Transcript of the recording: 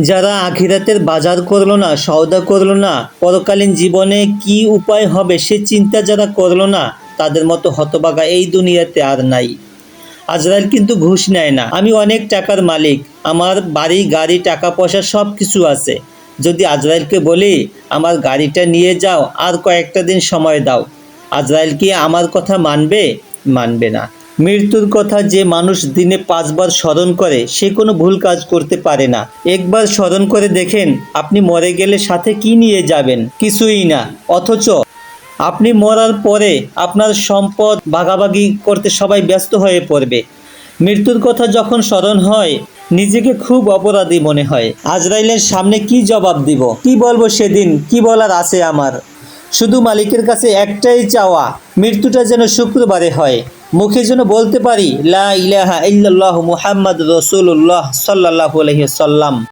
যারা আখিরাতের বাজার করলো না, সওদা করলো না, পরকালীন জীবনে কি উপায় হবে সে চিন্তা যারা করলো না, তাদের মতো হতভাগা এই দুনিয়াতে আর নাই। আজরাইল কিন্তু ঘুষ নেয় না। আমি অনেক টাকার মালিক, আমার বাড়ি গাড়ি টাকা পয়সা সব কিছু আছে। যদি আজরাইলকে বলি আমার গাড়িটা নিয়ে যাও আর কয়েকটা দিন সময় দাও, আজরাইল কি আমার কথা মানবে? মানবে না। মৃত্যুর কথা যে মানুষ দিনে 5 বার স্মরণ করে সে কোনো ভুল কাজ করতে পারে না। একবার স্মরণ করে দেখেন আপনি মরে গেলে সাথে কি নিয়ে যাবেন? কিছুই না। অথচ আপনি মরার পরে আপনার সম্পদ ভাগাভাগি করতে সবাই ব্যস্ত হয়ে পড়বে। মৃত্যুর কথা যখন স্মরণ হয় নিজেকে খুব অপরাধী মনে হয়। আজরাইলের সামনে কি জবাব দিব? কি বলবো সেদিন? কি বলার আছে আমার? শুধু মালিকের কাছে একটাই চাওয়া, মৃত্যুটা যেন শুক্রবারে হয়, মুখে যেন বলতে পারি লা ইলাহা ইল্লাল্লাহু মুহাম্মাদুর রাসূলুল্লাহ সাল্লাল্লাহু আলাইহি সাল্লাম।